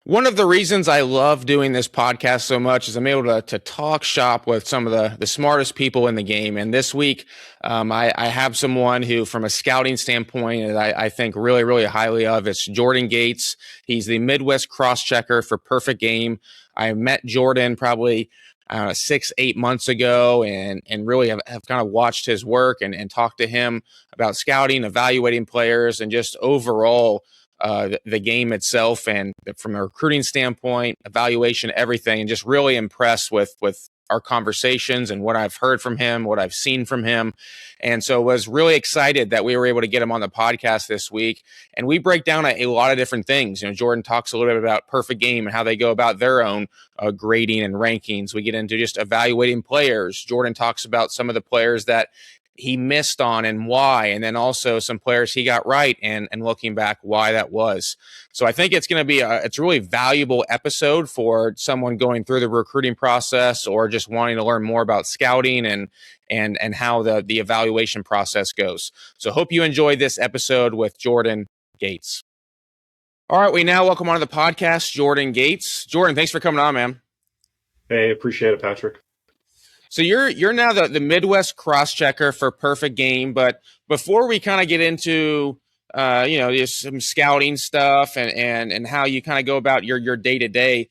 One of the reasons I love doing this podcast so much is I'm able to talk shop with some of the smartest people in the game. And this week, I have someone who, from a scouting standpoint, I think really, really highly of. It's Jordan Gates. He's the Midwest Crosschecker for Perfect Game. I met Jordan probably 6, 8 months ago, and really have kind of watched his work and talked to him about scouting, evaluating players, and just overall the game itself, and from a recruiting standpoint, evaluation, everything, and just really impressed with our conversations and what I've heard from him, what I've seen from him. And so was really excited that we were able to get him on the podcast this week. And we break down a lot of different things. Jordan talks a little bit about Perfect Game and how they go about their own grading and rankings. We get into just evaluating players. Jordan talks about some of the players that he missed on and why, and then also some players he got right, and looking back why that was. So I think it's going to be it's a really valuable episode for someone going through the recruiting process or just wanting to learn more about scouting and how the evaluation process goes. So hope you enjoy this episode with Jordan Gates. All right, we now welcome onto the podcast Jordan Gates. Jordan, thanks for coming on, man. Hey, appreciate it, Patrick. So you're now the Midwest Crosschecker for Perfect Game, but before we kind of get into just some scouting stuff and how you kind of go about your day to day,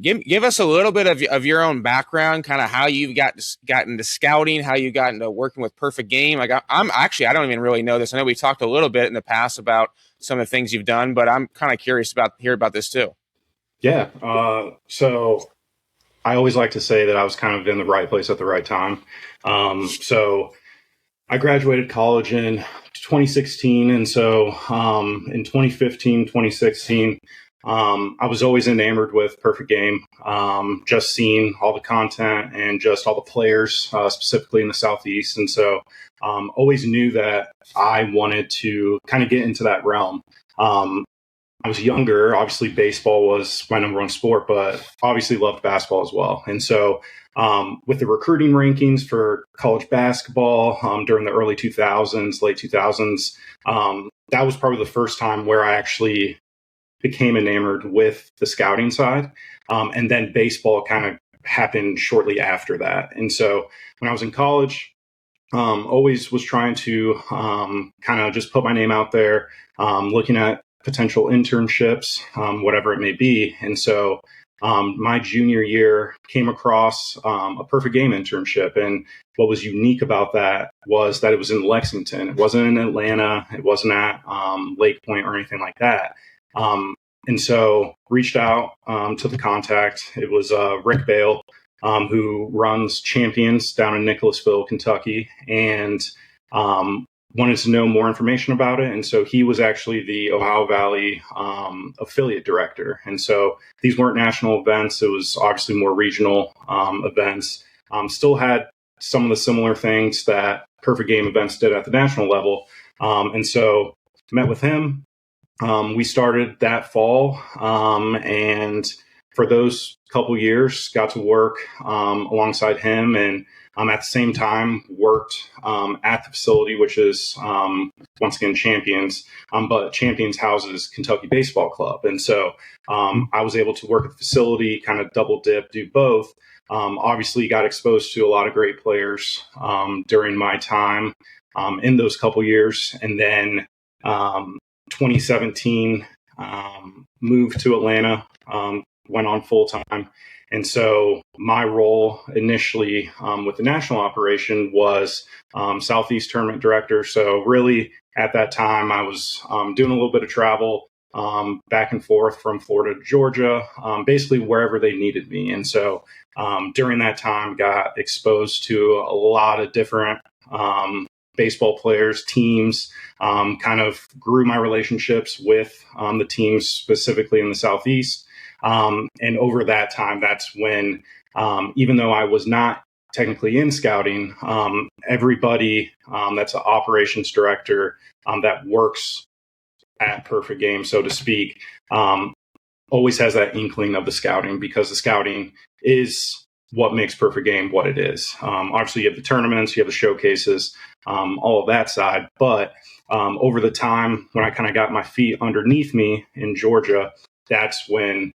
give us a little bit of your own background, kind of how you got into scouting, how you got into working with Perfect Game. I don't even really know this. I know we talked a little bit in the past about some of the things you've done, but I'm kind of curious to hear about this too. Yeah. So I always like to say that I was kind of in the right place at the right time. So I graduated college in 2016. And so in 2015, 2016, I was always enamored with Perfect Game, just seeing all the content and just all the players, specifically in the Southeast. And so always knew that I wanted to kind of get into that realm. I was younger. Obviously, baseball was my number one sport, but obviously loved basketball as well. And so with the recruiting rankings for college basketball during the early 2000s, late 2000s, that was probably the first time where I actually became enamored with the scouting side. And then baseball kind of happened shortly after that. And so when I was in college, always was trying to kind of just put my name out there, looking at potential internships, whatever it may be. And so my junior year came across a Perfect Game internship. And what was unique about that was that it was in Lexington. It wasn't in Atlanta. It wasn't at Lake Point or anything like that. And so reached out to the contact. It was Rick Bale, who runs Champions down in Nicholasville, Kentucky, and wanted to know more information about it. And so he was actually the Ohio Valley affiliate director. And so these weren't national events. It was obviously more regional events. Still had some of the similar things that Perfect Game events did at the national level. And so met with him. We started that fall. And for those couple years, got to work alongside him, and at the same time worked at the facility, which is once again Champions, but Champions houses Kentucky Baseball Club. And so I was able to work at the facility, kind of double dip, do both. Obviously got exposed to a lot of great players during my time in those couple years. And then 2017, moved to Atlanta, went on full time. And so my role initially with the national operation was Southeast Tournament Director. So really at that time, I was doing a little bit of travel back and forth from Florida to Georgia, basically wherever they needed me. And so during that time, got exposed to a lot of different baseball players, teams, kind of grew my relationships with the teams specifically in the Southeast. And over that time, that's when, even though I was not technically in scouting, everybody that's an operations director that works at Perfect Game, so to speak, always has that inkling of the scouting, because the scouting is what makes Perfect Game what it is. Obviously, you have the tournaments, you have the showcases, all of that side. But over the time when I kind of got my feet underneath me in Georgia, that's when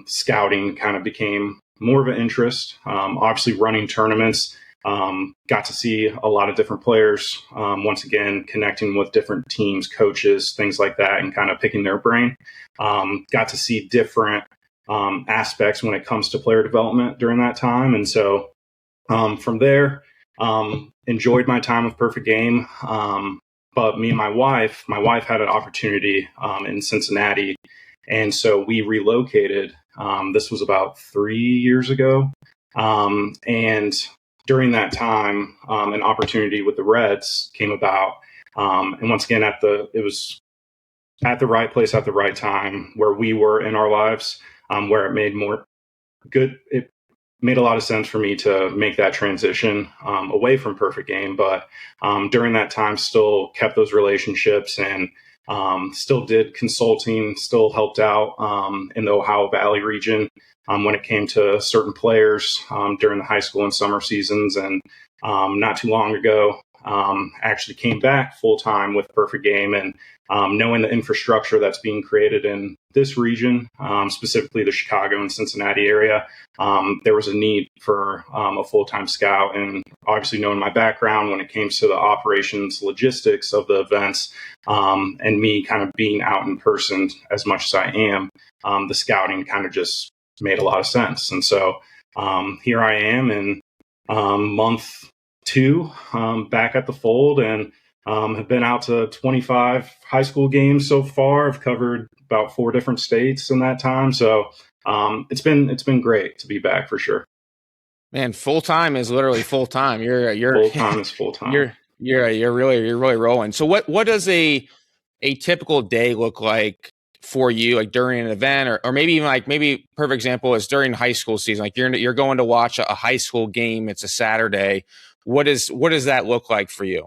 scouting kind of became more of an interest. Obviously, running tournaments, got to see a lot of different players. Once again, connecting with different teams, coaches, things like that, and kind of picking their brain. Got to see different aspects when it comes to player development during that time. And so from there, enjoyed my time with Perfect Game. But me and my wife had an opportunity in Cincinnati. And so we relocated. This was about 3 years ago. And during that time, an opportunity with the Reds came about. And once again, it was at the right place at the right time where we were in our lives, where it made a lot of sense for me to make that transition away from Perfect Game. But during that time, still kept those relationships and still did consulting, still helped out in the Ohio Valley region when it came to certain players during the high school and summer seasons. And not too long ago, actually came back full time with Perfect Game, and knowing the infrastructure that's being created in this region, specifically the Chicago and Cincinnati area, there was a need for a full-time scout. And obviously knowing my background when it came to the operations logistics of the events, and me kind of being out in person as much as I am, the scouting kind of just made a lot of sense. And so here I am in month 2, back at the fold, and have been out to 25 high school games so far. I've covered about 4 different states in that time. So it's been great to be back for sure. Man, full time is literally full time. You're full time is full time. You're really rolling. So what does a typical day look like for you, like during an event, or maybe even maybe perfect example is during high school season, like you're going to watch a high school game. It's a Saturday. What does that look like for you?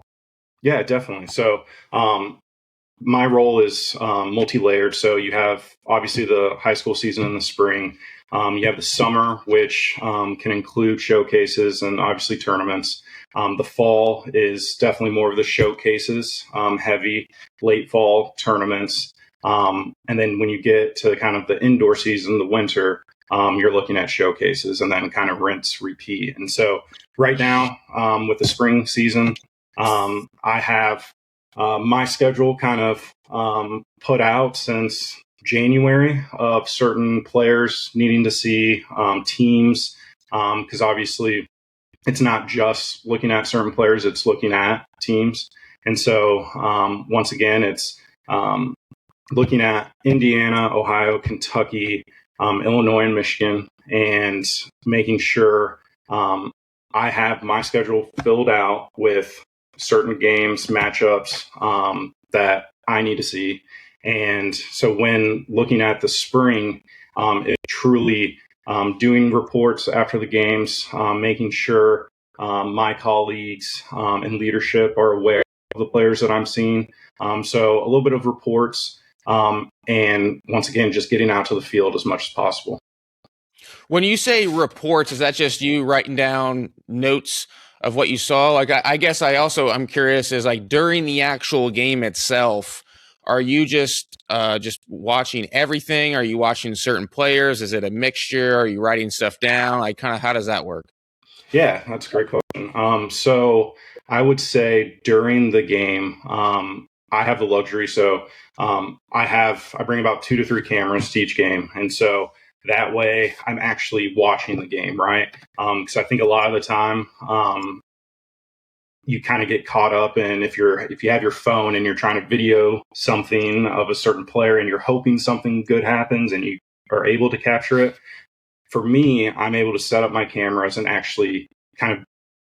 Yeah, definitely. So my role is multi-layered. So you have obviously the high school season in the spring. You have the summer, which can include showcases and obviously tournaments. The fall is definitely more of the showcases, heavy late fall tournaments. And then when you get to kind of the indoor season, the winter, you're looking at showcases and then kind of rinse, repeat. And so right now with the spring season, I have my schedule kind of put out since January of certain players needing to see teams, because obviously it's not just looking at certain players, it's looking at teams. And so once again, it's looking at Indiana, Ohio, Kentucky, Illinois, and Michigan, and making sure I have my schedule filled out with certain games, matchups that I need to see. And so when looking at the spring, it truly doing reports after the games, making sure my colleagues and leadership are aware of the players that I'm seeing. So a little bit of reports, and once again, just getting out to the field as much as possible. When you say reports, is that just you writing down notes of what you saw? Like, I guess I'm curious is like during the actual game itself, are you just watching everything? Are you watching certain players? Is it a mixture? Are you writing stuff down? Like, kind of how does that work? Yeah, that's a great question. So I would say during the game, I have the luxury. So I bring about 2 to 3 cameras to each game. And so that way I'm actually watching the game, right? Because I think a lot of the time you kind of get caught up in if you have your phone and you're trying to video something of a certain player and you're hoping something good happens and you are able to capture it. For me, I'm able to set up my cameras and actually kind of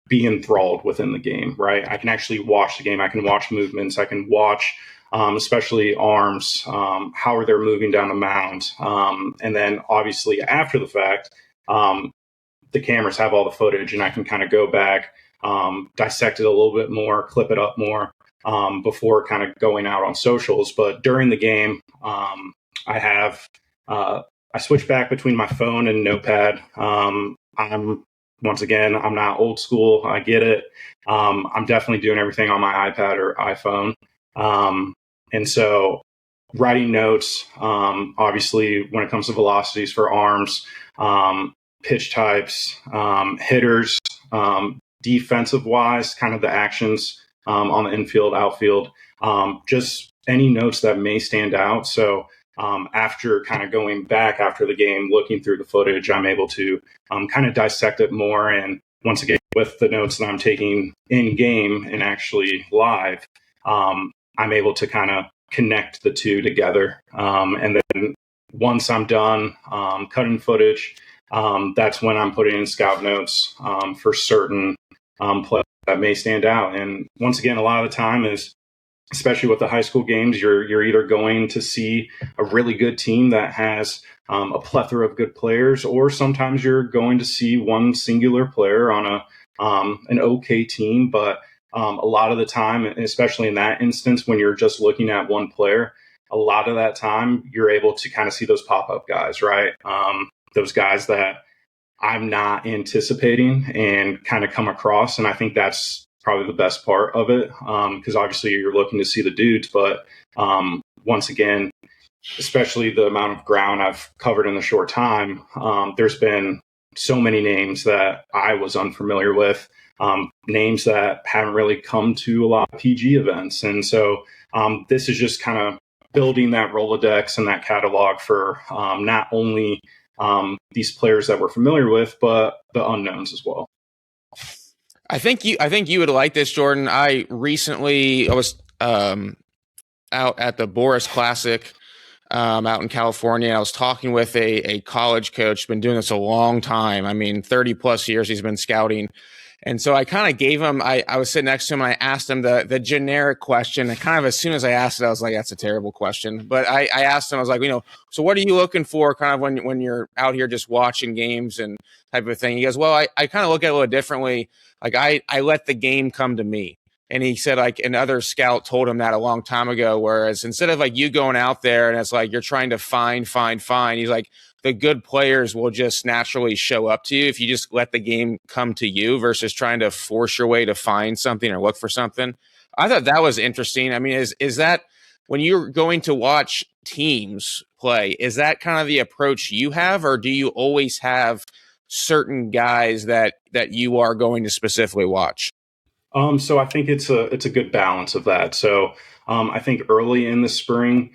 be enthralled within the game, right? I can actually watch the game. I can watch movements. I can watch especially arms, how are they moving down the mound. And then obviously after the fact, the cameras have all the footage and I can kind of go back, dissect it a little bit more, clip it up more before kind of going out on socials. But during the game, I switch back between my phone and notepad. Once again, I'm not old school. I get it. I'm definitely doing everything on my iPad or iPhone. And so writing notes, obviously when it comes to velocities for arms, pitch types, hitters, defensive wise, kind of the actions on the infield, outfield, just any notes that may stand out. So after kind of going back after the game, looking through the footage, I'm able to kind of dissect it more. And once again, with the notes that I'm taking in game and actually live, I'm able to kind of connect the two together. And then once I'm done cutting footage, that's when I'm putting in scout notes for certain players that may stand out. And once again, a lot of the time is, especially with the high school games, you're either going to see a really good team that has a plethora of good players, or sometimes you're going to see one singular player on an okay team. But a lot of the time, especially in that instance, when you're just looking at one player, a lot of that time you're able to kind of see those pop-up guys, right? Those guys that I'm not anticipating and kind of come across. And I think that's probably the best part of it, because obviously you're looking to see the dudes. But once again, especially the amount of ground I've covered in a short time, there's been so many names that I was unfamiliar with, names that haven't really come to a lot of PG events. And so this is just kind of building that Rolodex and that catalog for not only these players that we're familiar with, but the unknowns as well. I think you would like this, Jordan. I was out at the Boris Classic out in California. I was talking with a college coach, been doing this a long time. I mean, 30 plus years he's been scouting. And so I kind of gave him, I was sitting next to him and I asked him the generic question. And kind of as soon as I asked it, I was like, that's a terrible question. But I asked him, I was like, so what are you looking for kind of when you're out here just watching games and type of thing? He goes, well, I kind of look at it a little differently. Like I let the game come to me. And he said, like, another scout told him that a long time ago, whereas instead of like you going out there and it's like you're trying to find, he's like, the good players will just naturally show up to you if you just let the game come to you versus trying to force your way to find something or look for something. I thought that was interesting. I mean, is that when you're going to watch teams play, is that kind of the approach you have, or do you always have certain guys that you are going to specifically watch? So I think it's a good balance of that. So I think early in the spring,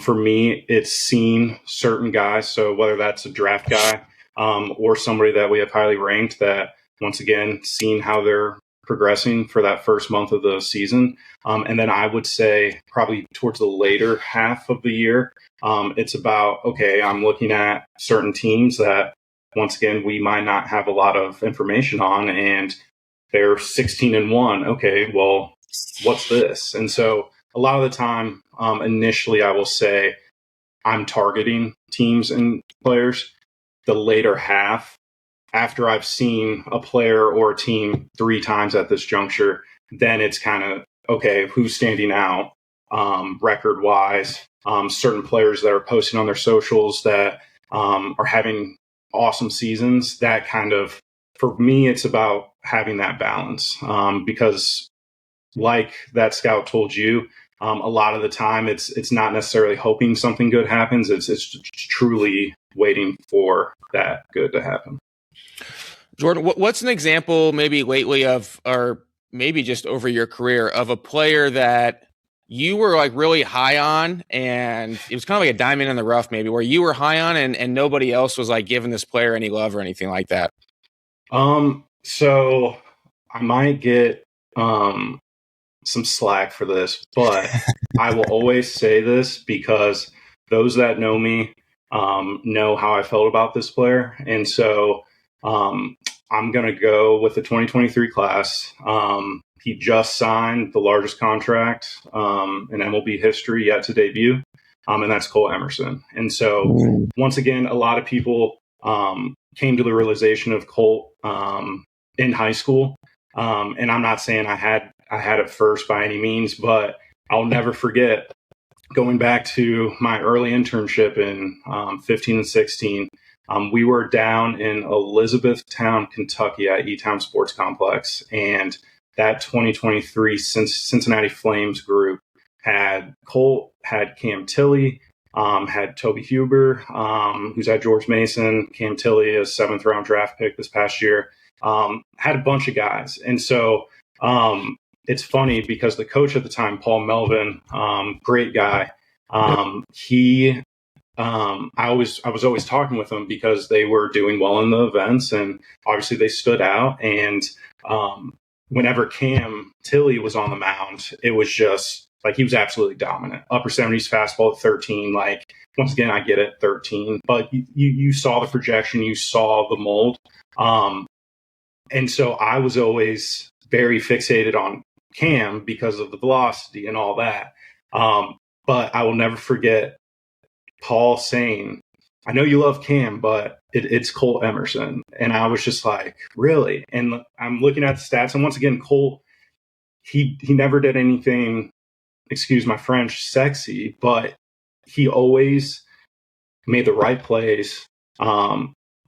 for me, it's seeing certain guys. So whether that's a draft guy or somebody that we have highly ranked, that once again, seeing how they're progressing for that first month of the season. And then I would say probably towards the later half of the year, it's about, okay, I'm looking at certain teams that once again, we might not have a lot of information on, and they're 16-1. Okay, well, what's this? And so a lot of the time, initially, I will say I'm targeting teams and players. The later half, after I've seen a player or a team 3 times at this juncture, then it's kind of, okay, who's standing out record-wise? Certain players that are posting on their socials that are having awesome seasons. That kind of, for me, it's about having that balance because like that scout told you, a lot of the time it's not necessarily hoping something good happens. It's truly waiting for that good to happen. Jordan, what's an example maybe lately of, or maybe just over your career, of a player that you were like really high on and it was kind of like a diamond in the rough, maybe, where you were high on and nobody else was like giving this player any love or anything like that? So I might get some slack for this, but I will always say this because those that know me know how I felt about this player. And so I'm going to go with the 2023 class. He just signed the largest contract in MLB history yet to debut, and that's Cole Emerson. And so once again, a lot of people came to the realization of Cole in high school. And I'm not saying I had it first by any means, but I'll never forget going back to my early internship in 15 and 16. We were down in Elizabethtown, Kentucky at E-Town Sports Complex, and that 2023 Cincinnati Flames group had Colt, had Cam Tilley, had Toby Huber, who's at George Mason, Cam Tilley, a 7th round draft pick this past year, had a bunch of guys. And so it's funny because the coach at the time, Paul Melvin, great guy, I was always talking with them because they were doing well in the events and obviously they stood out. And whenever Cam Tilley was on the mound, it was just like he was absolutely dominant. Upper 70s fastball at 13. Like, once again, I get it, 13, but you saw the projection, you saw the mold. And so I was always very fixated on Cam because of the velocity and all that. But I will never forget Paul saying, I know you love Cam, but it's Colt Emerson. And I was just like, really? And I'm looking at the stats. And once again, Colt, he never did anything, excuse my French, sexy, but he always made the right plays.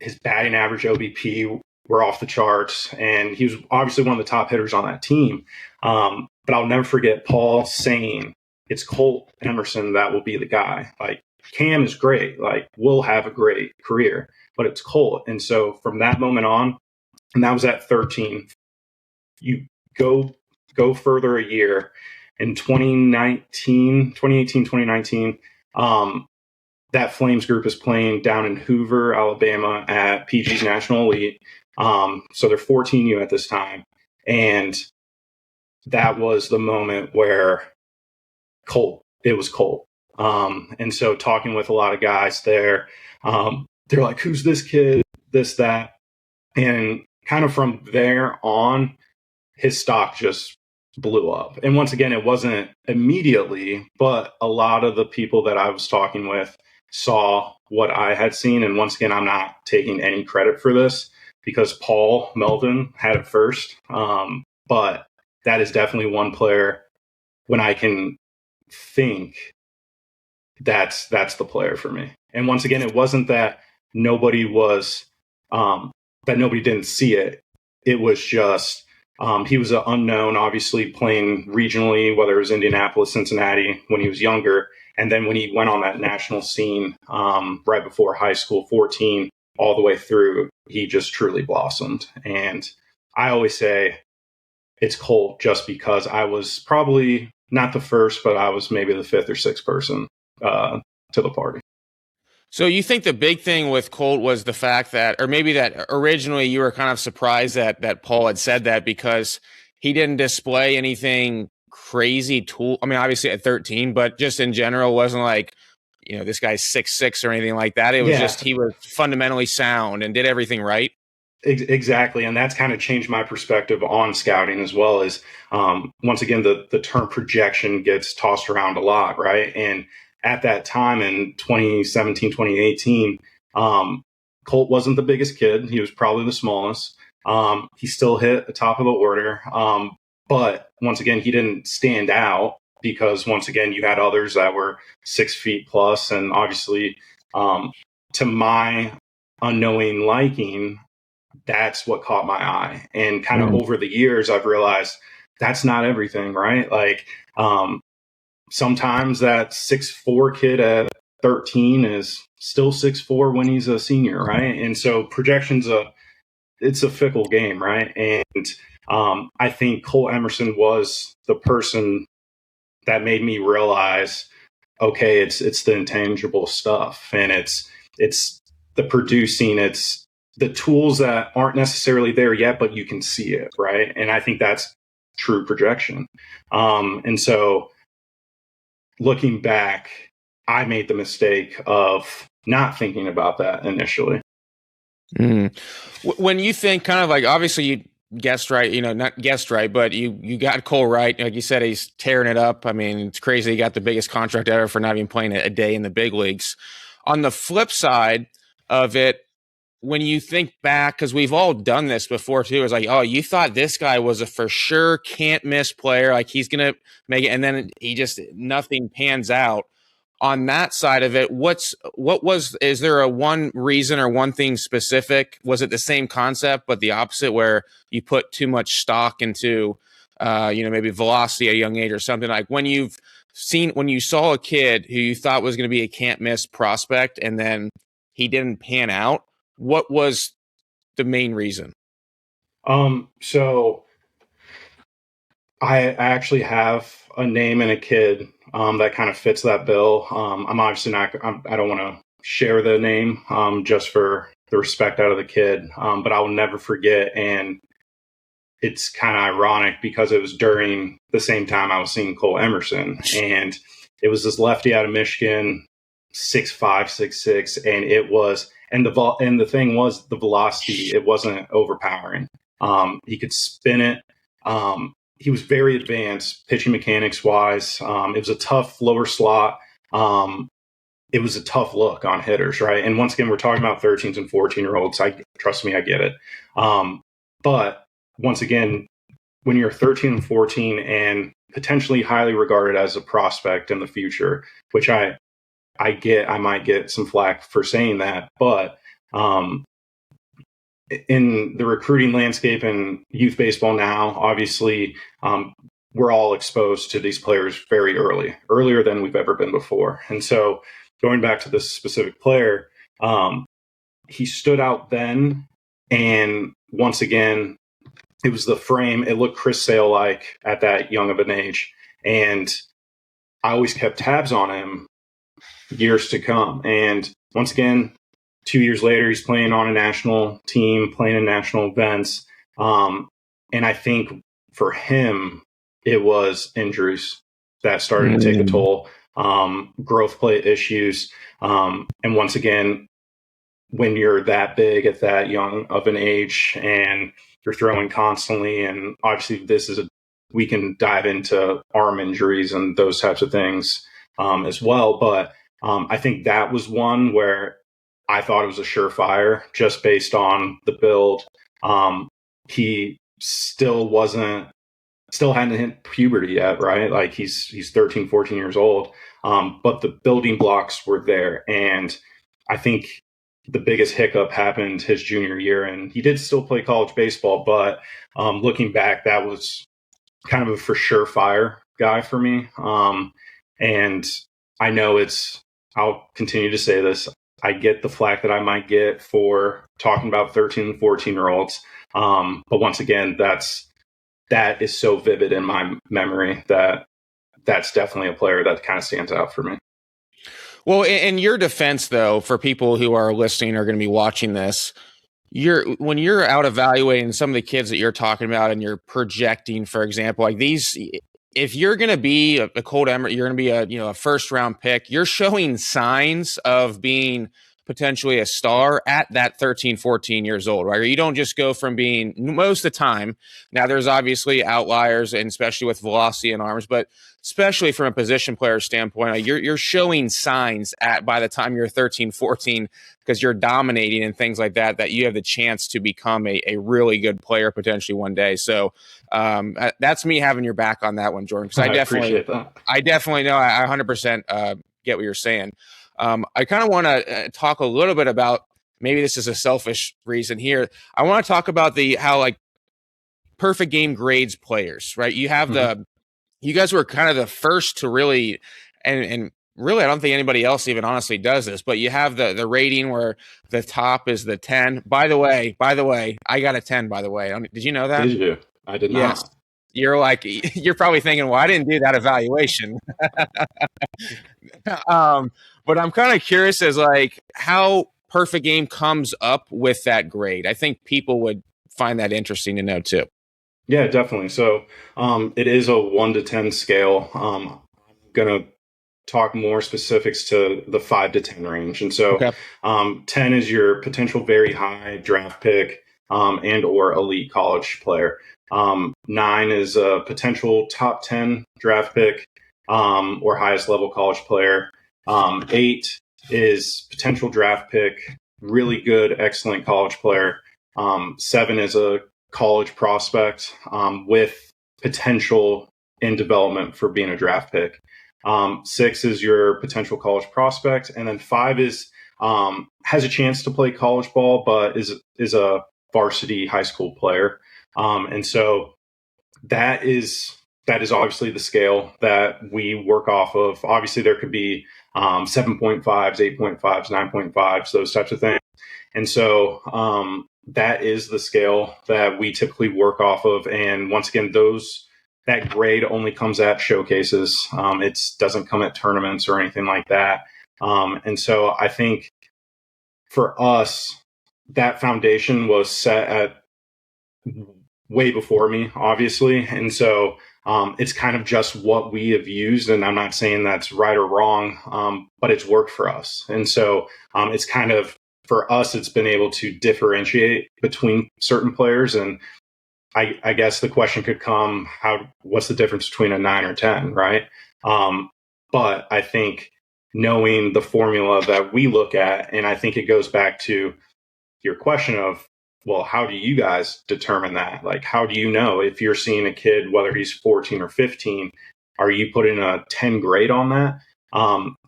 His batting average, OBP, were off the charts. And he was obviously one of the top hitters on that team. But I'll never forget Paul saying, it's Colt Emerson that will be the guy. Like, Cam is great. Like, we'll have a great career, but it's Colt. And so from that moment on, and that was at 13, you go further a year in 2018, 2019, that Flames group is playing down in Hoover, Alabama at PG's National Elite. So they're 14U at this time. And that was the moment where it was Colt. And so talking with a lot of guys there, they're like, who's this kid, this, that. And kind of from there on, his stock just blew up. And once again, it wasn't immediately, but a lot of the people that I was talking with saw what I had seen. And once again, I'm not taking any credit for this because Paul Melvin had it first. But that is definitely one player when I can think that's the player for me. And once again, it wasn't that nobody didn't see it. It was just, he was an unknown, obviously playing regionally, whether it was Indianapolis, Cincinnati, when he was younger. And then when he went on that national scene, right before high school, 14, all the way through, he just truly blossomed. And I always say it's Colt just because I was probably not the first, but I was maybe the 5th or 6th person to the party. So you think the big thing with Colt was the fact that, or maybe that originally you were kind of surprised that Paul had said that because he didn't display anything crazy tool. I mean, obviously at 13, but just in general, wasn't like, this guy's 6'6" or anything like that. It was just, he was fundamentally sound and did everything right. Exactly. And that's kind of changed my perspective on scouting as well as, once again, the term projection gets tossed around a lot. Right. And at that time in 2017, 2018, Colt wasn't the biggest kid. He was probably the smallest. He still hit the top of the order. But once again, he didn't stand out because once again, you had others that were 6 feet plus. And obviously, to my unknowing liking, that's what caught my eye. And kind of over the years, I've realized that's not everything, right? Like, sometimes that 6'4" kid at 13 is still 6'4" when he's a senior, right? And so projection's it's a fickle game, right? And I think Colt Emerson was the person that made me realize, okay, it's the intangible stuff, and it's the producing, it's the tools that aren't necessarily there yet, but you can see it, right? And I think that's true projection. And so looking back, I made the mistake of not thinking about that initially. When you think kind of like, obviously you guessed right, not guessed right, but you got Cole right. Like you said, he's tearing it up. I mean, it's crazy. He got the biggest contract ever for not even playing a day in the big leagues. On the flip side of it, when you think back, because we've all done this before too, it's like, oh, you thought this guy was a for sure can't miss player, like he's gonna make it, and then nothing pans out. On that side of it, is there a one reason or one thing specific? Was it the same concept but the opposite, where you put too much stock into maybe velocity at a young age or something? Like when you've when you saw a kid who you thought was going to be a can't miss prospect and then he didn't pan out, what was the main reason? So I actually have a name and a kid that kind of fits that bill. I'm obviously not, I don't want to share the name just for the respect out of the kid, but I will never forget. And it's kind of ironic because it was during the same time I was seeing Cole Emerson, and it was this lefty out of Michigan, 6'5", 6'6", and it was, and the thing was the velocity, it wasn't overpowering. He could spin it. He was very advanced pitching mechanics wise. It was a tough lower slot. It was a tough look on hitters, right? And once again, we're talking about 13s and 14-year-olds. Trust me, I get it. But once again, when you're 13 and 14 and potentially highly regarded as a prospect in the future, which I might get some flack for saying that, but in the recruiting landscape and youth baseball now, obviously, we're all exposed to these players very earlier than we've ever been before. And so going back to this specific player, he stood out then. And once again, it was the frame. It looked Chris Sale-like at that young of an age. And I always kept tabs on him years to come. And once again, 2 years later, he's playing on a national team, playing in national events. And I think for him, it was injuries that started to take a toll, growth plate issues. And once again, when you're that big at that young of an age and you're throwing constantly, and obviously we can dive into arm injuries and those types of things as well. But I think that was one where I thought it was a surefire just based on the build. He still hadn't hit puberty yet, right? Like he's 13, 14 years old. But the building blocks were there. And I think the biggest hiccup happened his junior year, and he did still play college baseball. But looking back, that was kind of a for surefire guy for me. And I know I'll continue to say this. I get the flack that I might get for talking about 13 and 14-year-olds. But once again, that is so vivid in my memory that's definitely a player that kind of stands out for me. Well, in your defense, though, for people who are listening or going to be watching this, when you're out evaluating some of the kids that you're talking about and you're projecting, for example, like these, if you're going to be a Colt Emerson, you're going to be a first round pick, you're showing signs of being potentially a star at that 13, 14 years old, right? Or you don't just go from being most of the time. Now there's obviously outliers, and especially with velocity and arms, but especially from a position player standpoint, you're showing signs by the time you're 13, 14, because you're dominating and things like that you have the chance to become a really good player potentially one day. So that's me having your back on that one, Jordan, because I definitely know I 100% get what you're saying. I kind of want to talk a little bit about, maybe this is a selfish reason here. I want to talk about how like perfect game grades players, right? You have you guys were kind of the first to really, and really, I don't think anybody else even honestly does this, but you have the rating where the top is the 10. By the way, I got a 10, by the way. Did you know that? Did you? I did not. Yes. You're probably thinking, well, I didn't do that evaluation. But I'm kind of curious as like how perfect game comes up with that grade. I think people would find that interesting to know too. Yeah, definitely. So it is a 1 to 10 scale. I'm going to talk more specifics to the 5 to 10 range. And so 10 is your potential very high draft pick and or elite college player. 9 is a potential top 10 draft pick or highest level college player. 8 is potential draft pick, really good, excellent college player. 7 is a college prospect with potential in development for being a draft pick. 6 is your potential college prospect, and then 5 is has a chance to play college ball, but is a varsity high school player. And so that is that is obviously the scale that we work off of. Obviously, there could be 7.5s, 8.5s, 9.5s, those types of things. And so that is the scale that we typically work off of. And once again, that grade only comes at showcases. It doesn't come at tournaments or anything like that. And so I think for us, that foundation was set at way before me, obviously. And so it's kind of just what we have used. And I'm not saying that's right or wrong, but it's worked for us. And so it's kind of, for us, it's been able to differentiate between certain players. And I guess the question could come, what's the difference between a 9 or 10, right? But I think knowing the formula that we look at, and I think it goes back to your question of, well, how do you guys determine that? Like, how do you know if you're seeing a kid, whether he's 14 or 15, are you putting a 10 grade on that?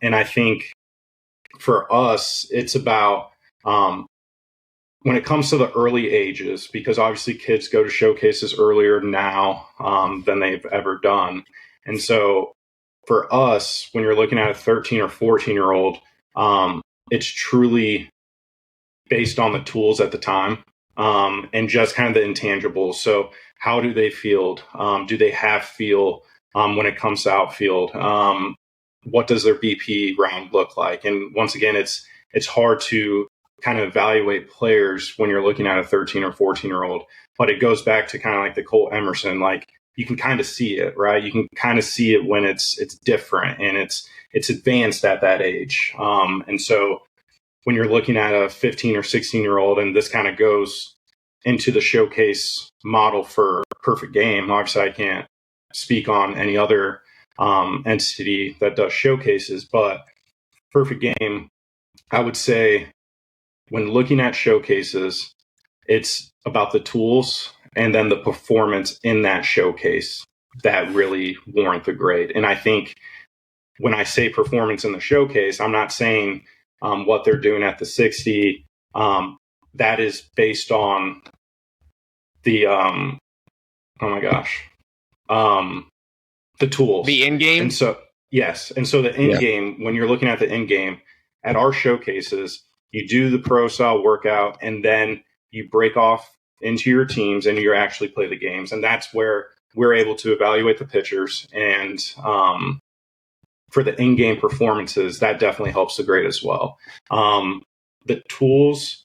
And I think for us, it's about when it comes to the early ages, because obviously kids go to showcases earlier now than they've ever done. And so for us, when you're looking at a 13 or 14-year-old, it's truly based on the tools at the time. And just kind of the intangibles. So how do they field? Do they have feel when it comes to outfield? What does their BP round look like? And once again, it's hard to kind of evaluate players when you're looking at a 13 or 14-year-old. But it goes back to kind of like the Cole Emerson. Like, you can kind of see it, right? You can kind of see it when it's different and it's advanced at that age. And so when you're looking at a 15 or 16-year-old, and this kind of goes into the showcase model for Perfect Game. Obviously, I can't speak on any other entity that does showcases, but Perfect Game, I would say when looking at showcases, it's about the tools and then the performance in that showcase that really warrant the grade. And I think when I say performance in the showcase, I'm not saying what they're doing at the 60. That is based on the the tools, The in game. And so yes, and so the in game, when you're looking at the in game at our showcases, you do the pro style workout, and then you break off into your teams, and you actually play the games, and that's where we're able to evaluate the pitchers. And for the in-game performances, that definitely helps the grade as well. The tools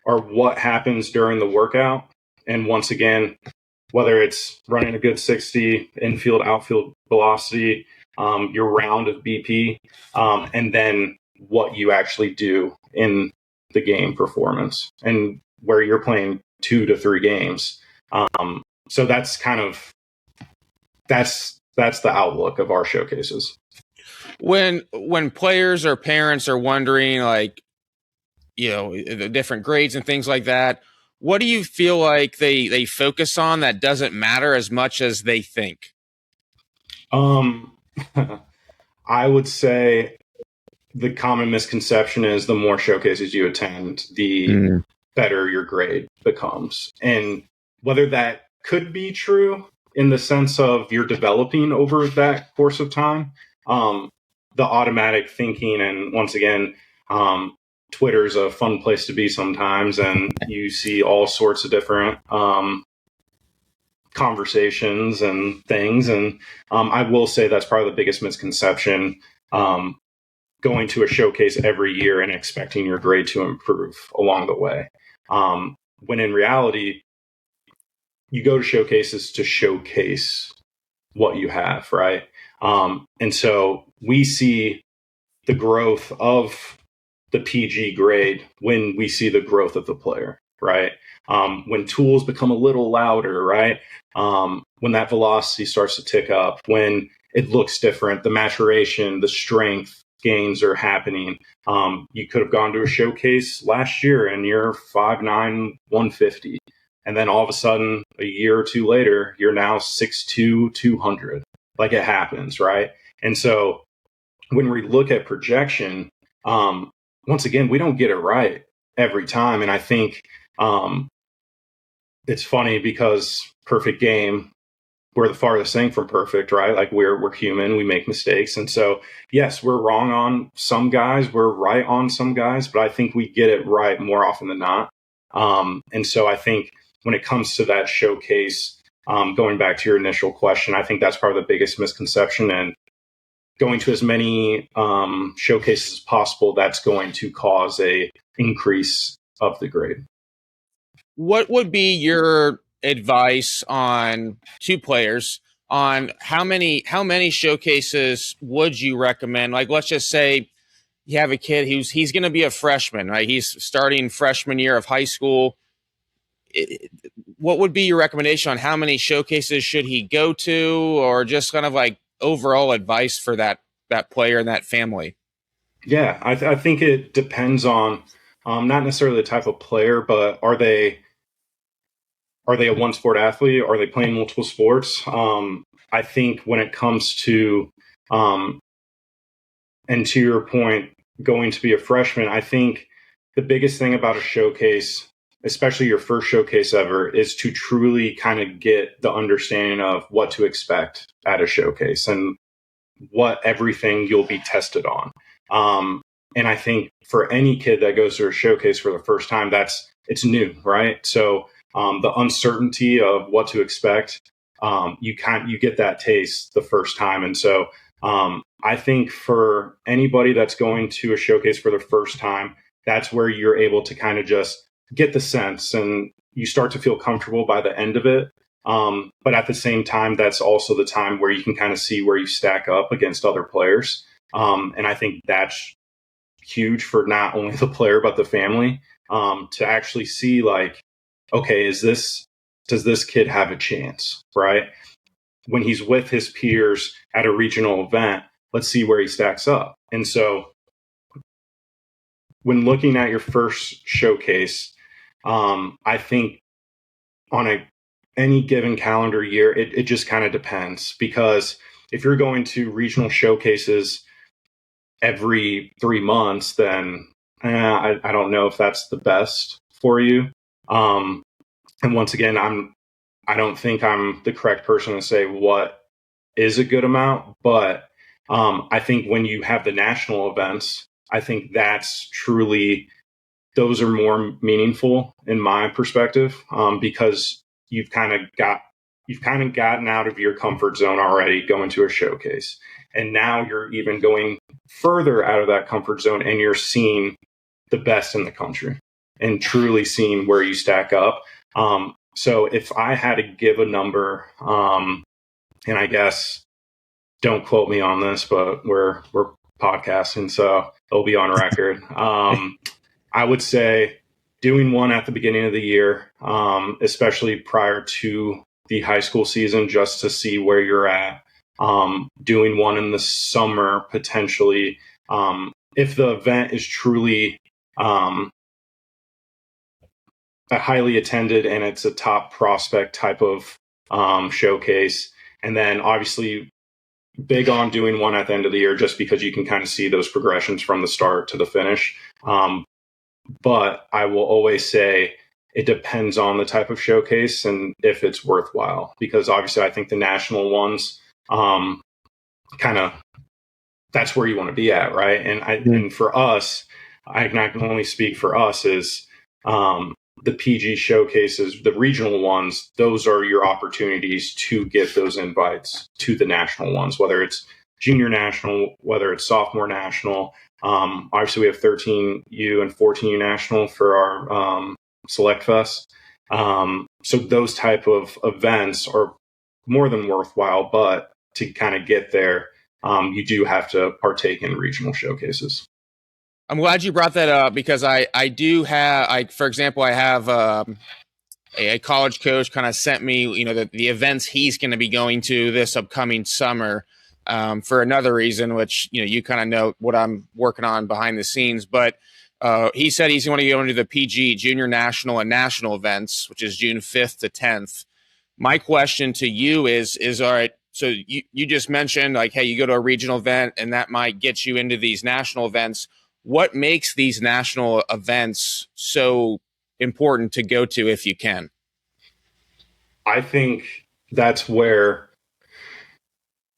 are what happens during the workout. And once again, whether it's running a good 60, infield, outfield velocity, your round of BP, and then what you actually do in the game performance, and where you're playing 2 to 3 games. So that's kind of, that's the outlook of our showcases. When players or parents are wondering, like, the different grades and things like that, what do you feel like they focus on that doesn't matter as much as they think? I would say the common misconception is the more showcases you attend, the better your grade becomes. And whether that could be true in the sense of you're developing over that course of time, the automatic thinking, and once again, Twitter's a fun place to be sometimes, and you see all sorts of different conversations and things. And I will say that's probably the biggest misconception, going to a showcase every year and expecting your grade to improve along the way. When in reality, you go to showcases to showcase what you have, right? And so we see the growth of the PG grade when we see the growth of the player, right? When tools become a little louder, right? When that velocity starts to tick up, when it looks different, the maturation, the strength gains are happening. You could have gone to a showcase last year and you're 5'9", 150. And then all of a sudden, a year or two later, you're now 6'2", 200. Like, it happens, right? And so when we look at projection, once again, we don't get it right every time. And I think it's funny because Perfect Game, we're the farthest thing from perfect, right? Like we're human, we make mistakes. And so, yes, we're wrong on some guys, we're right on some guys, but I think we get it right more often than not. And so I think when it comes to that showcase, going back to your initial question, I think that's probably the biggest misconception. And going to as many showcases as possible, that's going to cause a increase of the grade. What would be your advice on two players on how many showcases would you recommend? Like, let's just say you have a kid he's going to be a freshman, right? He's starting freshman year of high school. What would be your recommendation on how many showcases should he go to, or just kind of like overall advice for that player and that family? Yeah, I think it depends on not necessarily the type of player, but are they a one sport athlete? Are they playing multiple sports? I think when it comes to, and to your point, going to be a freshman, I think the biggest thing about a showcase, especially your first showcase ever, is to truly kind of get the understanding of what to expect at a showcase and what everything you'll be tested on. And I think for any kid that goes to a showcase for the first time, it's new, right? So the uncertainty of what to expect, you get that taste the first time. And so I think for anybody that's going to a showcase for the first time, that's where you're able to kind of just get the sense and you start to feel comfortable by the end of it. But at the same time, that's also the time where you can kind of see where you stack up against other players. And I think that's huge for not only the player, but the family, to actually see like, okay, does this kid have a chance, right? When he's with his peers at a regional event, let's see where he stacks up. And so when looking at your first showcase, I think on any given calendar year, it just kind of depends, because if you're going to regional showcases every 3 months, then I don't know if that's the best for you. And once again, I don't think I'm the correct person to say what is a good amount, but I think when you have the national events, I think those are more meaningful in my perspective, because you've kind of gotten out of your comfort zone already going to a showcase. And now you're even going further out of that comfort zone and you're seeing the best in the country and truly seeing where you stack up. So if I had to give a number, and I guess don't quote me on this, but we're podcasting, so it'll be on record. I would say doing one at the beginning of the year, especially prior to the high school season, just to see where you're at. Doing one in the summer, potentially, if the event is truly a highly attended and it's a top prospect type of showcase. And then obviously big on doing one at the end of the year, just because you can kind of see those progressions from the start to the finish. But I will always say it depends on the type of showcase and if it's worthwhile, because obviously I think the national ones, kind of, that's where you want to be at. Right. And for us, I can only speak for us, is the PG showcases, the regional ones, those are your opportunities to get those invites to the national ones, whether it's junior national, whether it's sophomore national. Obviously we have 13U and 14U national for our Select Fest. So those type of events are more than worthwhile, but to kind of get there, you do have to partake in regional showcases. I'm glad you brought that up, because I do have, for example, I have a college coach kind of sent me, the events he's going to be going to this upcoming summer, for another reason, which, you kind of know what I'm working on behind the scenes. But he said he's going to go into the PG Junior National and National events, which is June 5th to 10th. My question to you is all right, so you just mentioned, like, hey, you go to a regional event and that might get you into these national events. What makes these national events so important to go to if you can? I think that's where,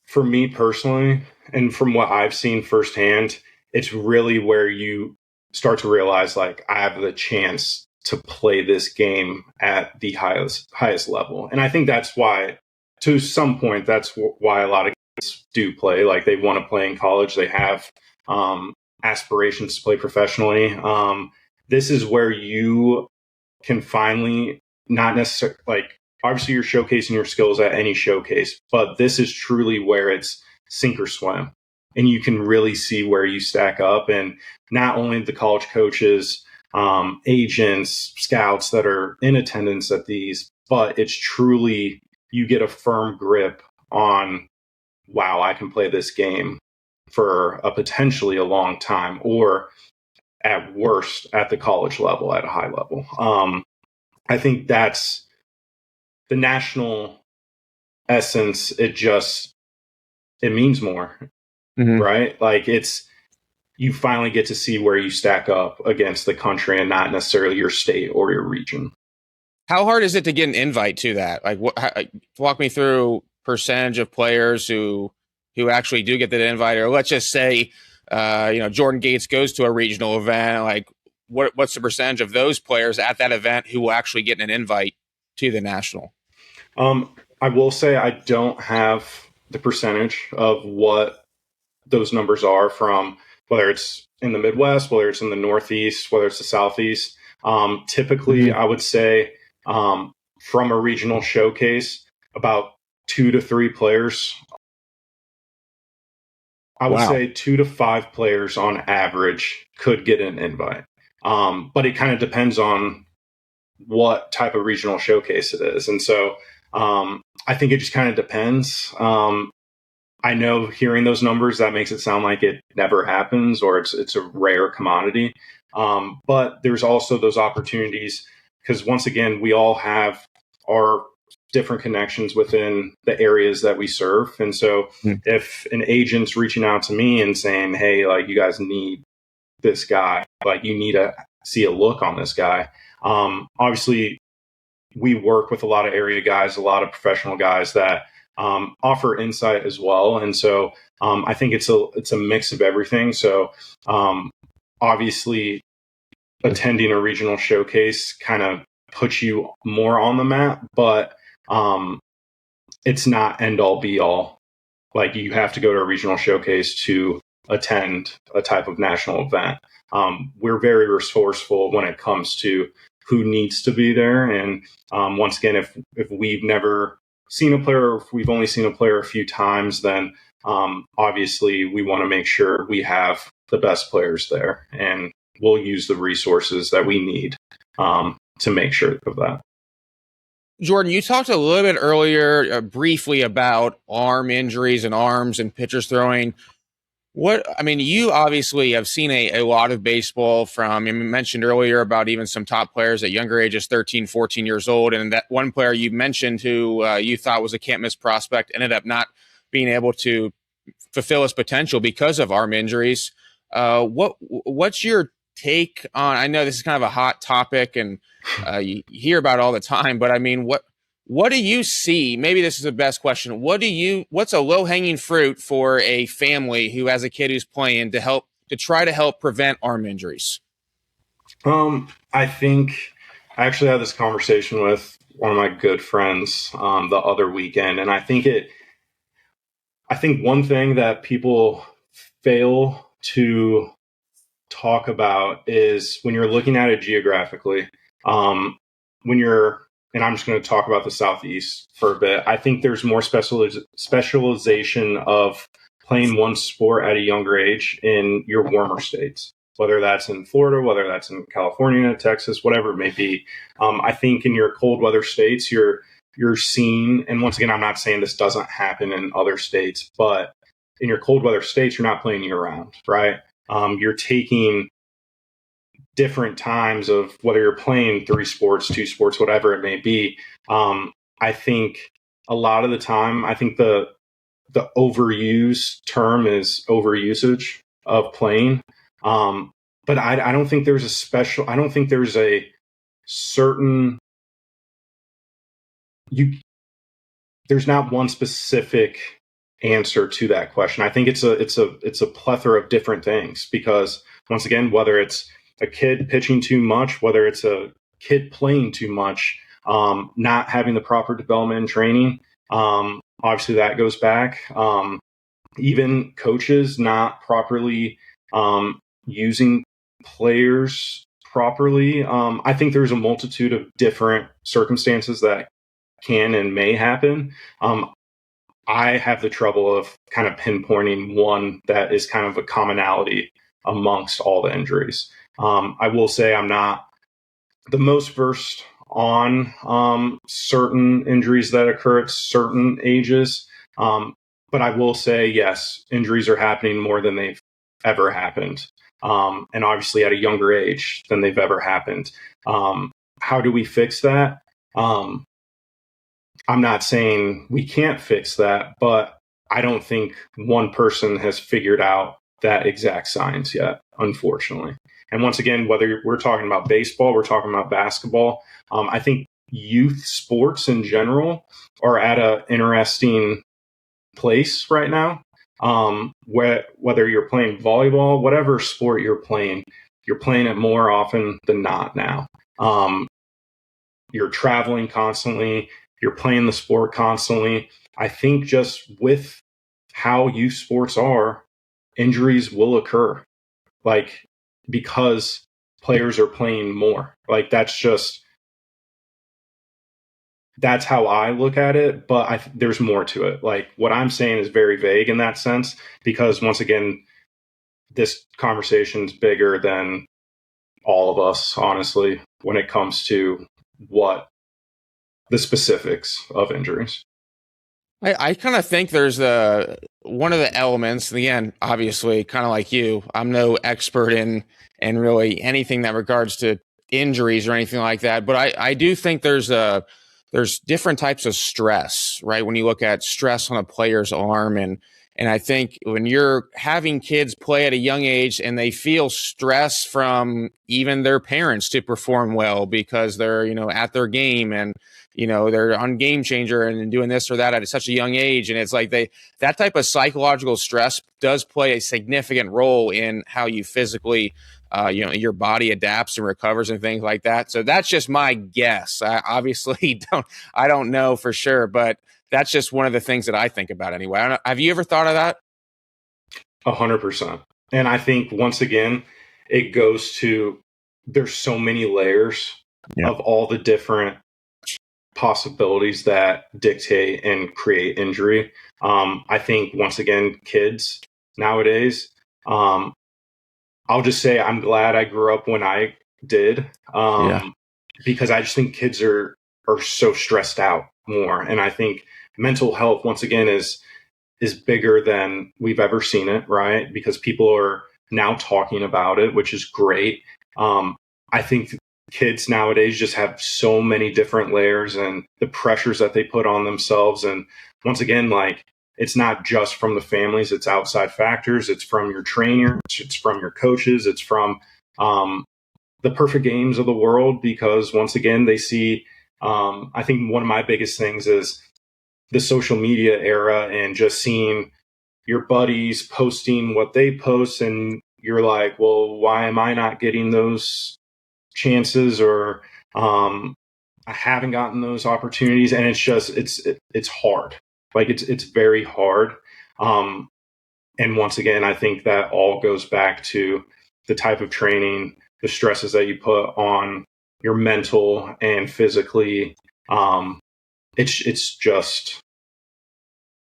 for me personally, and from what I've seen firsthand, it's really where you start to realize, like, I have the chance to play this game at the highest level. And I think that's why, to some point, that's why a lot of kids do play. Like, they want to play in college. They have aspirations to play professionally. This is where you can finally, not necessarily, like, obviously you're showcasing your skills at any showcase, but this is truly where it's sink or swim. And you can really see where you stack up. And not only the college coaches, agents, scouts that are in attendance at these, but it's truly, you get a firm grip on, wow, I can play this game for a potentially a long time, or at worst at the college level, at a high level. I think that's the national essence. It means more, right? Like, you finally get to see where you stack up against the country and not necessarily your state or your region. How hard is it to get an invite to that? Like, walk me through percentage of players who actually do get that invite, or let's just say, Jordan Gates goes to a regional event. Like, what's the percentage of those players at that event who will actually get an invite to the national? I will say I don't have the percentage of what those numbers are, from whether it's in the Midwest, whether it's in the Northeast, whether it's the Southeast. Typically, I would say from a regional showcase, about 2 to 3 players. I would say 2 to 5 players on average could get an invite. But it kind of depends on what type of regional showcase it is. And so I think it just kind of depends. I know hearing those numbers, that makes it sound like it never happens, or it's a rare commodity. But there's also those opportunities, because once again, we all have our different connections within the areas that we serve. And so if an agent's reaching out to me and saying, hey, like, you guys need this guy, like, you need to see a look on this guy. Obviously, we work with a lot of area guys, a lot of professional guys that offer insight as well. And so I think it's a mix of everything. So obviously, attending a regional showcase kind of puts you more on the map, but it's not end all be all. Like, you have to go to a regional showcase to attend a type of national event. We're very resourceful when it comes to who needs to be there. And once again, if we've never seen a player, or if we've only seen a player a few times, then obviously we want to make sure we have the best players there, and we'll use the resources that we need to make sure of that. Jordan, you talked a little bit earlier briefly about arm injuries and arms and pitchers throwing. You obviously have seen a lot of baseball from, you mentioned earlier about even some top players at younger ages, 13, 14 years old. And that one player you mentioned who you thought was a can't miss prospect ended up not being able to fulfill his potential because of arm injuries. What's your take on, I know this is kind of a hot topic and you hear about it all the time, but I mean, what do you see? Maybe this is the best question. What's a low-hanging fruit for a family who has a kid who's playing to try to help prevent arm injuries? I think I actually had this conversation with one of my good friends the other weekend, and I think one thing that people fail to talk about is, when you're looking at it geographically, and I'm just going to talk about the Southeast for a bit, I think there's more specialization of playing one sport at a younger age in your warmer states, whether that's in Florida, whether that's in California, Texas, whatever it may be. I think in your cold weather states, you're seeing, and once again, I'm not saying this doesn't happen in other states, but in your cold weather states, you're not playing year round, right? You're taking different times of whether you're playing 3 sports, 2 sports, whatever it may be. I think a lot of the time, I think the overused term is overusage of playing. But I don't think there's I don't think there's a certain, there's not one specific answer to that question. I think it's a plethora of different things, because once again, whether it's a kid pitching too much, whether it's a kid playing too much, not having the proper development and training, obviously that goes back. Even coaches not properly using players properly. I think there's a multitude of different circumstances that can and may happen. I have the trouble of kind of pinpointing one that is kind of a commonality amongst all the injuries. I will say I'm not the most versed on certain injuries that occur at certain ages. But I will say, yes, injuries are happening more than they've ever happened. And obviously at a younger age than they've ever happened. How do we fix that? I'm not saying we can't fix that, but I don't think one person has figured out that exact science yet, unfortunately. And once again, whether we're talking about baseball, we're talking about basketball, I think youth sports in general are at an interesting place right now. Whether you're playing volleyball, whatever sport you're playing it more often than not now. You're traveling constantly. You're playing the sport constantly. I think just with how youth sports are, injuries will occur, like, because players are playing more. Like, that's how I look at it, but there's more to it. Like, what I'm saying is very vague in that sense, because once again, this conversation's bigger than all of us, honestly, when it comes to what the specifics of injuries. I kind of think there's one of the elements, and again, obviously, kind of like you, I'm no expert in really anything that regards to injuries or anything like that, but I do think there's different types of stress, right? When you look at stress on a player's arm, and I think when you're having kids play at a young age and they feel stress from even their parents to perform well because they're, at their game, and they're on Game Changer and doing this or that at such a young age. And it's like that type of psychological stress does play a significant role in how you physically, your body adapts and recovers and things like that. So that's just my guess. I obviously don't know for sure, but that's just one of the things that I think about anyway. I don't know, have you ever thought of that? 100%. And I think once again, it goes to, there's so many layers of all the different possibilities that dictate and create injury. I think once again, kids nowadays, I'll just say I'm glad I grew up when I did, because I just think kids are so stressed out more. And I think mental health, once again, is bigger than we've ever seen it, right? Because people are now talking about it, which is great. I think kids nowadays just have so many different layers and the pressures that they put on themselves. And once again, like, it's not just from the families, it's outside factors. It's from your trainer, it's from your coaches, it's from the perfect games of the world, because once again, they see, I think one of my biggest things is the social media era, and just seeing your buddies posting what they post, and you're like, well, why am I not getting those chances, or I haven't gotten those opportunities? And it's just, it's hard. Like, it's very hard. And once again, I think that all goes back to the type of training, the stresses that you put on your mental and physically.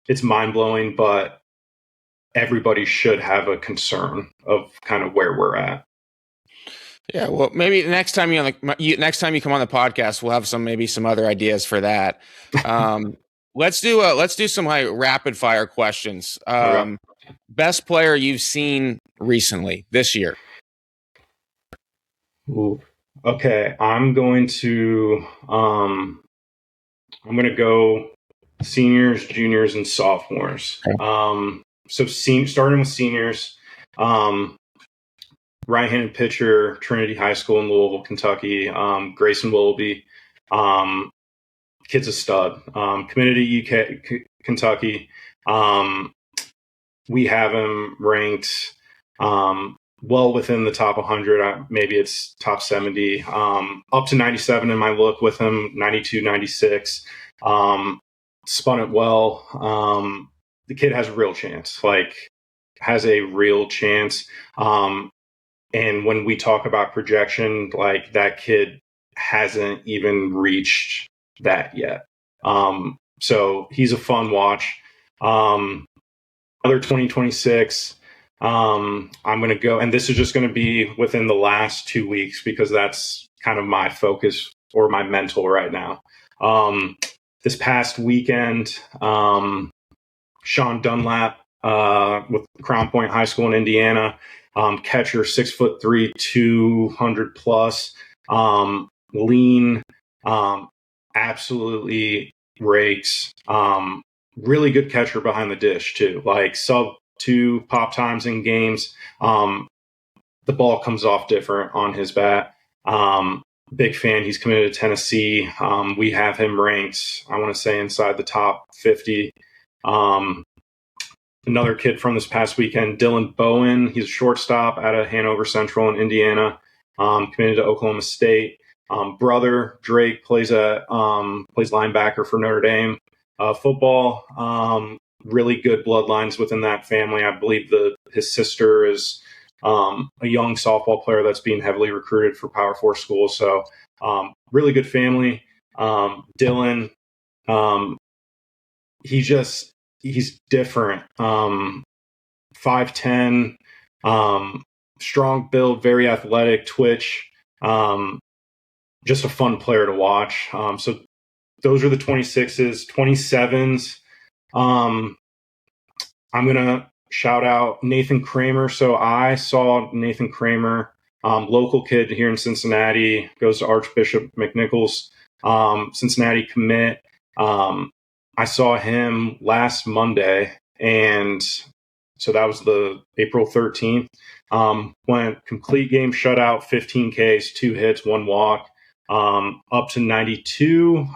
It's mind blowing, but everybody should have a concern of kind of where we're at. Yeah, well, maybe next time you come on the podcast, we'll have some other ideas for that. Let's do some like rapid fire questions. Best player you've seen recently this year? Ooh. Okay, I'm going to go seniors, juniors, and sophomores. Okay. Starting with seniors, right-handed pitcher, Trinity High School in Louisville, Kentucky, Grayson Willoughby. Kid's a stud. Committed to Kentucky. We have him ranked well within the top 100. Maybe it's top 70. Up to 97 in my look with him, 92, 96. Spun it well. The kid has a real chance. Has a real chance. And when we talk about projection, that kid hasn't even reached that yet. So he's a fun watch. Other 2026, I'm going to go, and this is just going to be within the last 2 weeks because that's kind of my focus or my mental right now. This past weekend, Sean Dunlap with Crown Point High School in Indiana, catcher, 6'3", 200 plus, lean, absolutely rakes. Really good catcher behind the dish too. Sub 2 pop times in games. The ball comes off different on his bat. Big fan. He's committed to Tennessee. We have him ranked, I want to say, inside the top 50. Another kid from this past weekend, Dylan Bowen. He's a shortstop out of Hanover Central in Indiana. Committed to Oklahoma State. Brother Drake plays linebacker for Notre Dame. Football, really good bloodlines within that family. I believe his sister is a young softball player that's being heavily recruited for Power 4 schools. So really good family. Dylan, he's different. 5'10", strong build, very athletic, twitch. Just a fun player to watch. So those are the 26s. 27s. I'm going to shout out Nathan Kramer. So I saw Nathan Kramer, local kid here in Cincinnati, goes to Archbishop McNichols, Cincinnati commit. I saw him last Monday, and so that was the April 13th. Went complete game shutout, 15 Ks, 2 hits, 1 walk. Up to 92,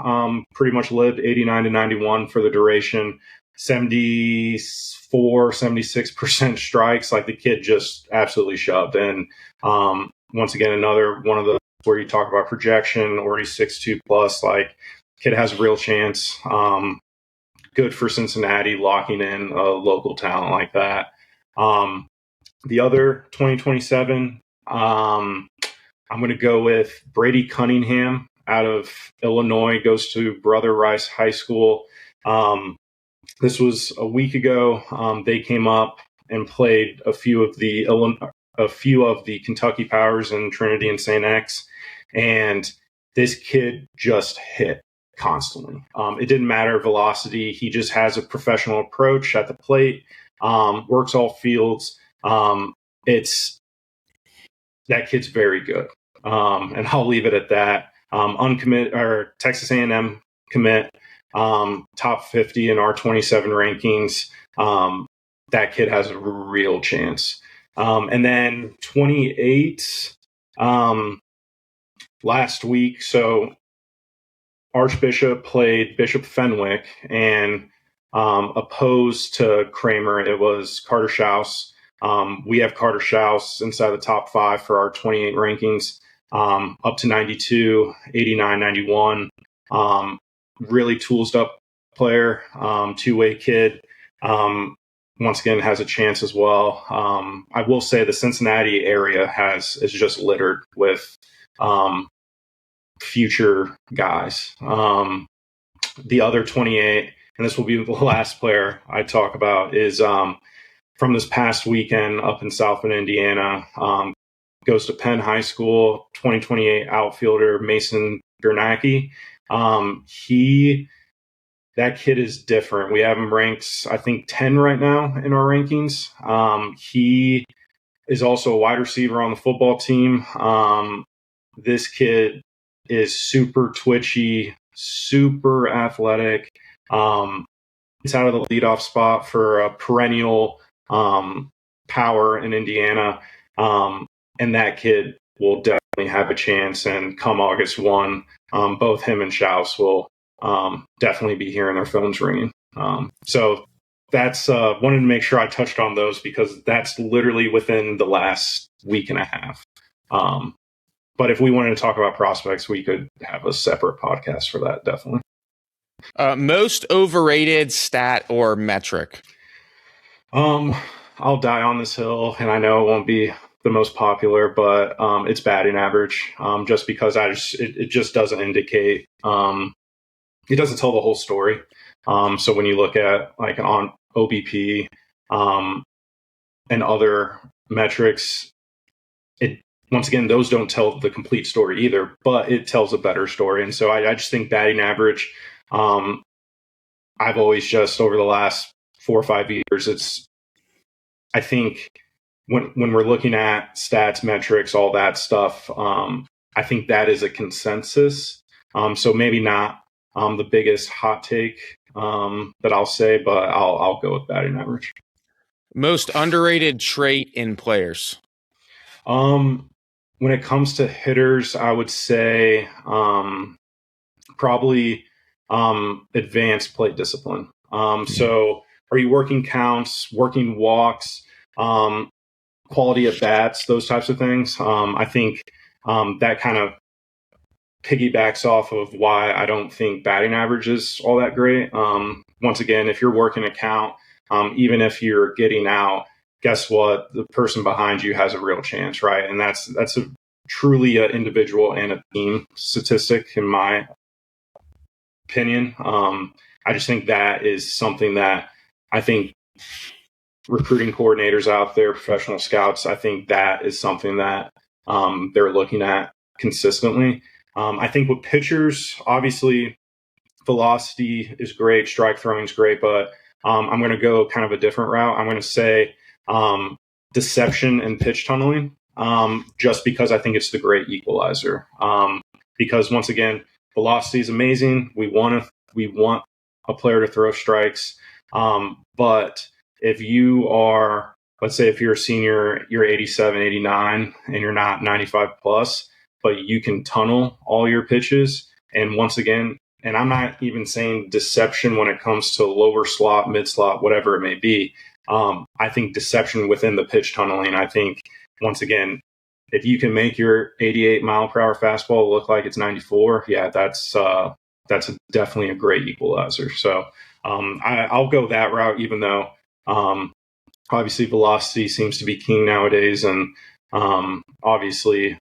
pretty much lived 89 to 91 for the duration, 74, 76% strikes. The kid just absolutely shoved. And, once again, another one of the where you talk about projection, already 6'2 plus, kid has a real chance. Good for Cincinnati locking in a local talent like that. The other 2027, I'm going to go with Brady Cunningham out of Illinois, goes to Brother Rice High School. This was a week ago. They came up and played a few of the Kentucky Powers in Trinity and St. X, and this kid just hit constantly. It didn't matter velocity. He just has a professional approach at the plate, works all fields. That kid's very good. And I'll leave it at that. Uncommit or Texas A&M commit, top 50 in our 27 rankings. That kid has a real chance. And then 28 last week. So Archbishop played Bishop Fenwick, and opposed to Kramer, it was Carter Schaus. We have Carter Schaus inside the top 5 for our 28 rankings, up to 92, 89, 91. Really tools up player, two-way kid. Once again, has a chance as well. I will say the Cincinnati area is just littered with future guys. The other 28, and this will be the last player I talk about, is from this past weekend up in South Bend, Indiana. Goes to Penn High School, 2028 outfielder Mason Bernacki. That kid is different. We have him ranked, I think, 10 right now in our rankings. He is also a wide receiver on the football team. This kid is super twitchy, super athletic. It's out of the leadoff spot for a perennial power in Indiana. And that kid will definitely have a chance. And come August 1, both him and Schaus will definitely be hearing their phones ringing. So that's wanted to make sure I touched on those because that's literally within the last week and a half. But if we wanted to talk about prospects, we could have a separate podcast for that, definitely. Most overrated stat or metric? I'll die on this hill, and I know it won't be the most popular, but it's batting average. Just because it just doesn't indicate. It doesn't tell the whole story. So when you look at like on OBP and other metrics, once again, those don't tell the complete story either, but it tells a better story. And so I just think batting average, I've always just over the last 4 or 5 years, I think when we're looking at stats, metrics, all that stuff, I think that is a consensus. So maybe not the biggest hot take that I'll say, but I'll go with batting average. Most underrated trait in players? When it comes to hitters, I would say probably advanced plate discipline. So are you working counts, working walks, quality at bats, those types of things? I think that kind of piggybacks off of why I don't think batting average is all that great. Once again, if you're working a count, even if you're getting out, guess what? The person behind you has a real chance, right? And that's a truly an individual and a team statistic, in my opinion. I just think that is something that I think recruiting coordinators out there, professional scouts, I think that is something that they're looking at consistently. I think with pitchers, obviously, velocity is great, strike throwing is great, but I'm going to go kind of a different route. I'm going to say deception and pitch tunneling, just because I think it's the great equalizer. Because once again, velocity is amazing. We want a player to throw strikes. But if you are, let's say if you're a senior, you're 87, 89, and you're not 95 plus, but you can tunnel all your pitches. And once again, and I'm not even saying deception when it comes to lower slot, mid slot, whatever it may be. I think deception within the pitch tunneling. I think, once again, if you can make your 88 mile per hour fastball look like it's 94, yeah, that's definitely a great equalizer. So I'll go that route, even though obviously velocity seems to be king nowadays, and obviously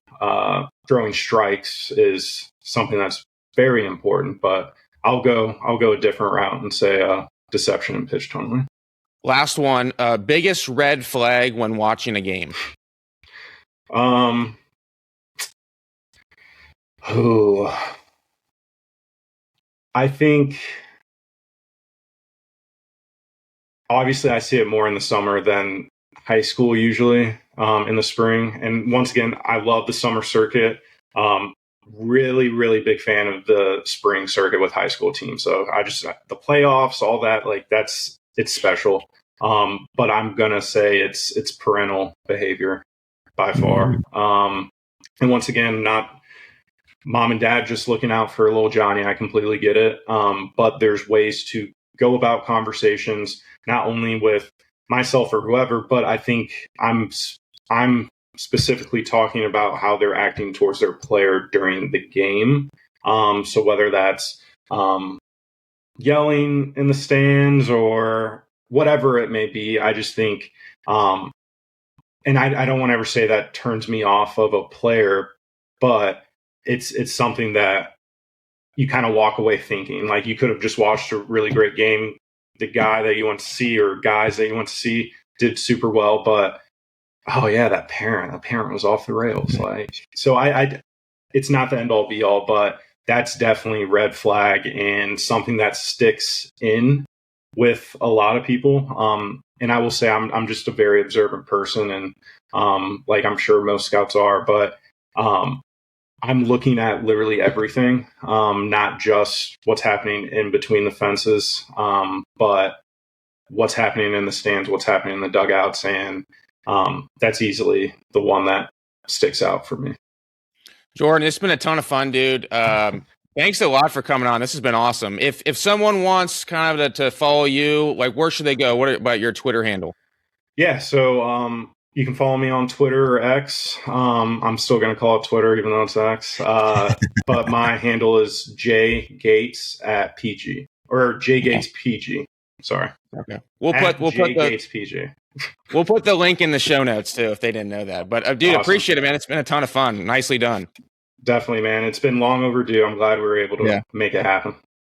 throwing strikes is something that's very important. But I'll go a different route and say deception and pitch tunneling. Last one, biggest red flag when watching a game? I think obviously I see it more in the summer than high school usually, in the spring. And once again, I love the summer circuit. Really, really big fan of the spring circuit with high school teams. So the playoffs, all that, like it's special. But I'm going to say it's parental behavior by far. And once again, not mom and dad just looking out for little Johnny. I completely get it. But there's ways to go about conversations, not only with myself or whoever, but I think I'm specifically talking about how they're acting towards their player during the game. So whether that's yelling in the stands or whatever it may be, I just think, and I don't want to ever say that turns me off of a player, but it's something that you kind of walk away thinking. Like, you could have just watched a really great game. The guy that you want to see or guys that you want to see did super well, but oh yeah, that parent was off the rails. Like, so it's not the end all be all, but that's definitely red flag and something that sticks in with a lot of people. And I will say I'm just a very observant person, and like I'm sure most scouts are, but I'm looking at literally everything, not just what's happening in between the fences, but what's happening in the stands, what's happening in the dugouts, and that's easily the one that sticks out for me. Jordan, it's been a ton of fun, dude. Thanks a lot for coming on. This has been awesome. If someone wants kind of to follow you, like where should they go? What about your Twitter handle? Yeah, so you can follow me on Twitter or X. I'm still going to call it Twitter, even though it's X. But my handle is jgates@pg or jgatespg. Sorry. Okay. We'll put jgatespg. We'll put the link in the show notes too if they didn't know that. But dude, Awesome. Appreciate it, man. It's been a ton of fun. Nicely done. Definitely, man. It's been long overdue. I'm glad we were able to make it happen.